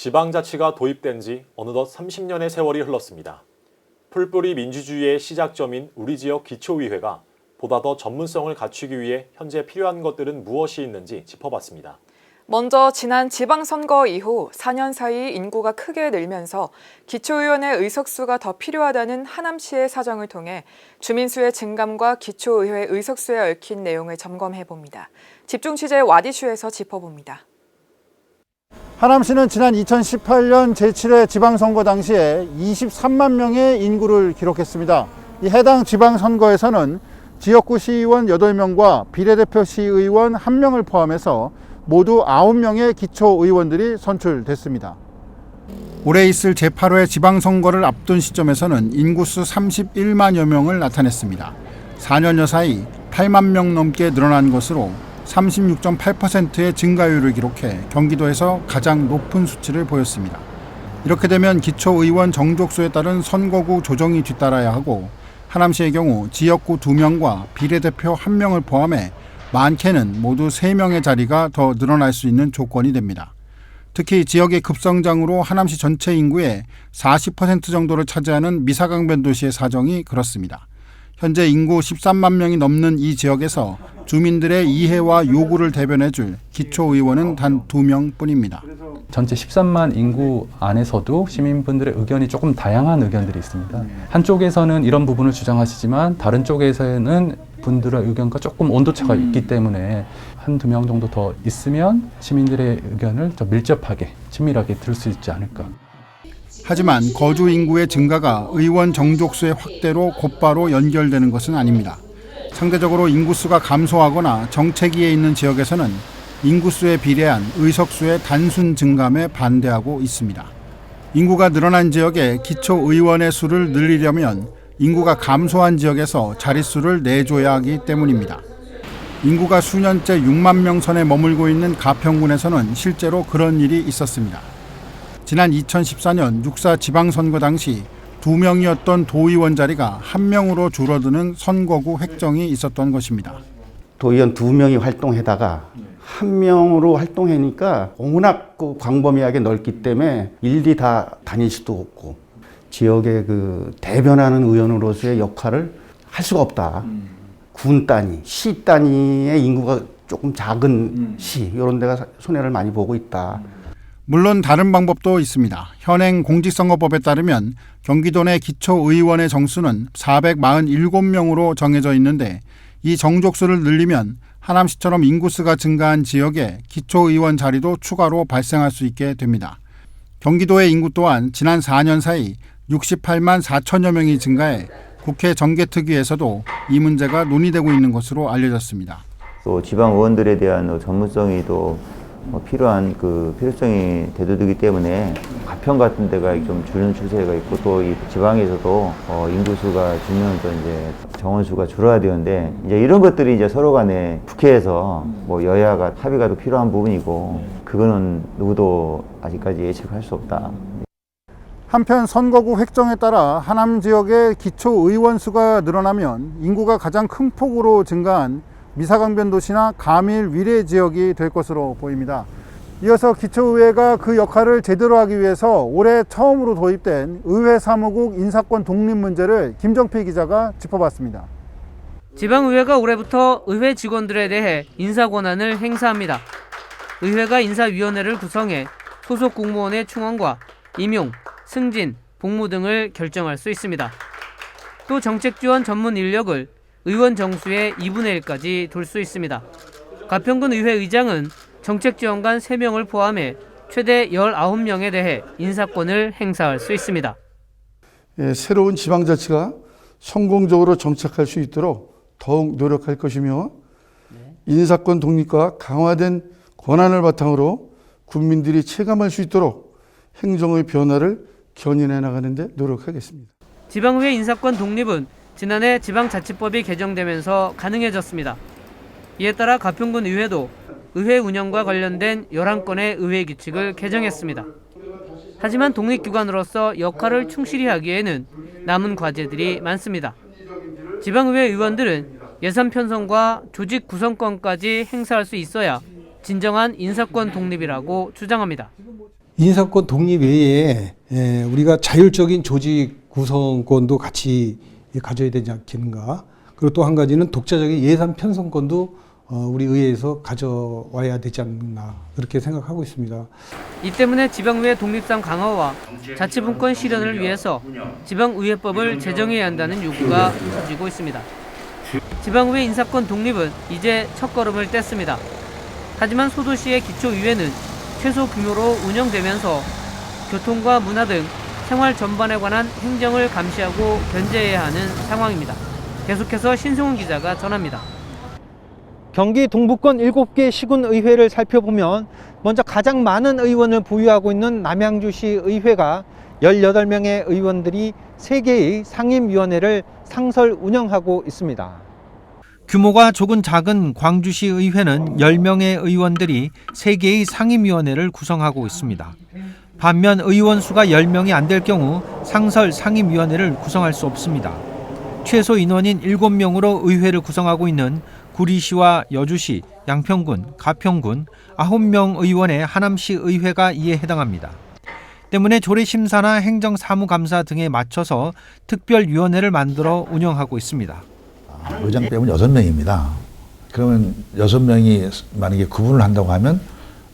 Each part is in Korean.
지방자치가 도입된 지 어느덧 30년의 세월이 흘렀습니다. 풀뿌리 민주주의의 시작점인 우리 지역 기초의회가 보다 더 전문성을 갖추기 위해 현재 필요한 것들은 무엇이 있는지 짚어봤습니다. 먼저 지난 지방선거 이후 4년 사이 인구가 크게 늘면서 기초의원의 의석수가 더 필요하다는 하남시의 사정을 통해 주민수의 증감과 기초의회 의석수에 얽힌 내용을 점검해봅니다. 집중취재 와디슈에서 짚어봅니다. 하남시는 지난 2018년 제7회 지방선거 당시에 23만 명의 인구를 기록했습니다. 이 해당 지방선거에서는 지역구 시의원 8명과 비례대표 시의원 1명을 포함해서 모두 9명의 기초의원들이 선출됐습니다. 올해 있을 제8회 지방선거를 앞둔 시점에서는 인구수 31만여 명을 나타냈습니다. 4년여 사이 8만 명 넘게 늘어난 것으로 36.8%의 증가율을 기록해 경기도에서 가장 높은 수치를 보였습니다. 이렇게 되면 기초의원 정족수에 따른 선거구 조정이 뒤따라야 하고 하남시의 경우 지역구 2명과 비례대표 1명을 포함해 많게는 모두 3명의 자리가 더 늘어날 수 있는 조건이 됩니다. 특히 지역의 급성장으로 하남시 전체 인구의 40% 정도를 차지하는 미사강변 도시의 사정이 그렇습니다. 현재 인구 13만 명이 넘는 이 지역에서 주민들의 이해와 요구를 대변해줄 기초의원은 단 2명뿐입니다. 전체 13만 인구 안에서도 시민분들의 의견이 조금 다양한 의견들이 있습니다. 한쪽에서는 이런 부분을 주장하시지만 다른 쪽에서는 분들의 의견과 조금 온도차가 있기 때문에 한두 명 정도 더 있으면 시민들의 의견을 좀 밀접하게 친밀하게 들을 수 있지 않을까. 하지만 거주 인구의 증가가 의원 정족수의 확대로 곧바로 연결되는 것은 아닙니다. 상대적으로 인구수가 감소하거나 정체기에 있는 지역에서는 인구수에 비례한 의석수의 단순 증감에 반대하고 있습니다. 인구가 늘어난 지역에 기초의원의 수를 늘리려면 인구가 감소한 지역에서 자릿수를 내줘야 하기 때문입니다. 인구가 수년째 6만 명 선에 머물고 있는 가평군에서는 실제로 그런 일이 있었습니다. 지난 2014년 6.4 지방선거 당시 2명이었던 도의원 자리가 1명으로 줄어드는 선거구 획정이 있었던 것입니다. 도의원 2명이 활동하다가 1명으로 활동하니까 워낙 광범위하게 넓기 때문에 일일이 다 다닐 수도 없고 지역의 대변하는 의원으로서의 역할을 할 수가 없다. 군 단위, 시 단위의 인구가 조금 작은 시 이런 데가 손해를 많이 보고 있다. 물론 다른 방법도 있습니다. 현행 공직선거법에 따르면 경기도 내 기초의원의 정수는 447명으로 정해져 있는데 이 정족수를 늘리면 하남시처럼 인구수가 증가한 지역에 기초의원 자리도 추가로 발생할 수 있게 됩니다. 경기도의 인구 또한 지난 4년 사이 68만 4천여 명이 증가해 국회 정개특위에서도 이 문제가 논의되고 있는 것으로 알려졌습니다. 또 지방 의원들에 대한 전문성이 또 필요한 필요성이 대두되기 때문에 가평 같은 데가 좀 줄는 추세가 있고 또 이 지방에서도 인구수가 줄면 또 이제 정원수가 줄어야 되는데 이제 이런 것들이 이제 서로 간에 국회에서 여야가 합의가 또 필요한 부분이고 그거는 누구도 아직까지 예측할 수 없다. 한편 선거구 획정에 따라 하남 지역의 기초의원 수가 늘어나면 인구가 가장 큰 폭으로 증가한 미사강변 도시나 가밀 위례 지역이 될 것으로 보입니다. 이어서 기초의회가 그 역할을 제대로 하기 위해서 올해 처음으로 도입된 의회 사무국 인사권 독립 문제를 김정필 기자가 짚어봤습니다. 지방의회가 올해부터 의회 직원들에 대해 인사 권한을 행사합니다. 의회가 인사위원회를 구성해 소속 공무원의 충원과 임용, 승진, 복무 등을 결정할 수 있습니다. 또 정책 지원 전문 인력을 의원 정수의 2분의 1까지 둘 수 있습니다. 가평군 의회 의장은 정책지원관 3명을 포함해 최대 19명에 대해 인사권을 행사할 수 있습니다. 새로운 지방자치가 성공적으로 정착할 수 있도록 더욱 노력할 것이며 인사권 독립과 강화된 권한을 바탕으로 국민들이 체감할 수 있도록 행정의 변화를 견인해 나가는 데 노력하겠습니다. 지방의회 인사권 독립은 지난해 지방자치법이 개정되면서 가능해졌습니다. 이에 따라 가평군 의회도 의회 운영과 관련된 11건의 의회 규칙을 개정했습니다. 하지만 독립기관으로서 역할을 충실히 하기에는 남은 과제들이 많습니다. 지방의회 의원들은 예산 편성과 조직 구성권까지 행사할 수 있어야 진정한 인사권 독립이라고 주장합니다. 인사권 독립 외에 우리가 자율적인 조직 구성권도 같이 가져야 되지 않겠는가. 그리고 또 한 가지는 독자적인 예산 편성권도 우리 의회에서 가져와야 되지 않나 그렇게 생각하고 있습니다. 이 때문에 지방의회 독립성 강화와 자치분권 실현을 위해서 지방의회법을 제정해야 한다는 요구가 커지고 있습니다. 지방의회 인사권 독립은 이제 첫걸음을 뗐습니다. 하지만 소도시의 기초의회는 최소 규모로 운영되면서 교통과 문화 등 생활 전반에 관한 행정을 감시하고 견제해야 하는 상황입니다. 계속해서 신승훈 기자가 전합니다. 경기 동부권 7개 시군의회를 살펴보면 먼저 가장 많은 의원을 보유하고 있는 남양주시 의회가 18명의 의원들이 3개의 상임위원회를 상설 운영하고 있습니다. 규모가 조금 작은 광주시 의회는 10명의 의원들이 3개의 상임위원회를 구성하고 있습니다. 반면 의원 수가 10명이 안 될 경우 상설 상임위원회를 구성할 수 없습니다. 최소 인원인 7명으로 의회를 구성하고 있는 구리시와 여주시, 양평군, 가평군 9명 의원의 하남시 의회가 이에 해당합니다. 때문에 조례심사나 행정사무감사 등에 맞춰서 특별위원회를 만들어 운영하고 있습니다. 의장 빼면 6명입니다. 그러면 6명이 만약에 구분을 한다고 하면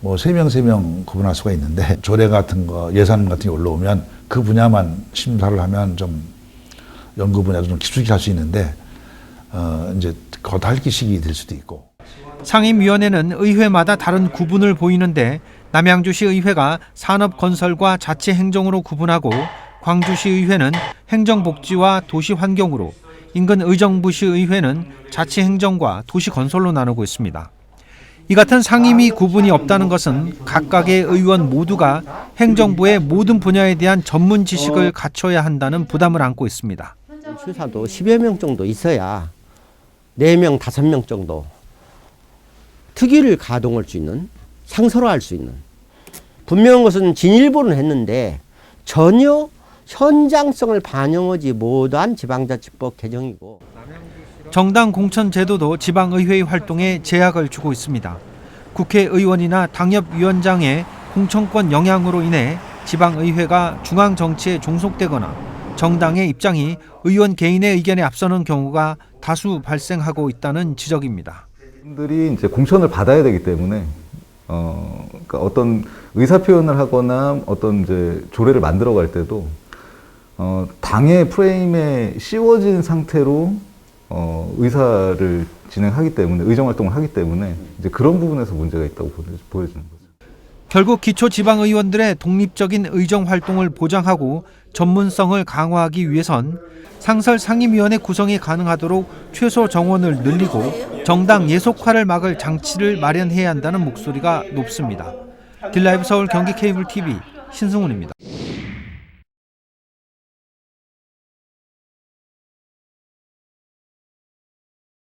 뭐 3명 구분할 수가 있는데 조례 같은 거, 예산 같은 게 올라오면 그 분야만 심사를 하면 좀 연구 분야도 좀 깊숙이 할 수 있는데 이제 겉핥기식이 될 수도 있고. 상임위원회는 의회마다 다른 구분을 보이는데 남양주시 의회가 산업건설과 자치행정으로 구분하고 광주시 의회는 행정복지와 도시환경으로 인근 의정부시 의회는 자치행정과 도시건설로 나누고 있습니다. 이 같은 상임위 구분이 없다는 것은 각각의 의원 모두가 행정부의 모든 분야에 대한 전문 지식을 갖춰야 한다는 부담을 안고 있습니다. 추사도 10여 명 정도 있어야 4명, 5명 정도 특위를 가동할 수 있는, 상설화할 수 있는. 분명한 것은 진일보는 했는데 전혀 현장성을 반영하지 못한 지방자치법 개정이고. 정당 공천 제도도 지방의회의 활동에 제약을 주고 있습니다. 국회의원이나 당협위원장의 공천권 영향으로 인해 지방의회가 중앙정치에 종속되거나 정당의 입장이 의원 개인의 의견에 앞서는 경우가 다수 발생하고 있다는 지적입니다. 분들이 이제 공천을 받아야 되기 때문에 그러니까 어떤 의사 표현을 하거나 어떤 이제 조례를 만들어 갈 때도 당의 프레임에 씌워진 상태로 의사를 진행하기 때문에 의정 활동을 하기 때문에 이제 그런 부분에서 문제가 있다고 보여지는 거죠. 결국 기초지방의원들의 독립적인 의정 활동을 보장하고 전문성을 강화하기 위해선 상설 상임위원회 구성이 가능하도록 최소 정원을 늘리고 정당 예속화를 막을 장치를 마련해야 한다는 목소리가 높습니다. 딜라이브 서울 경기 케이블 TV 신승훈입니다.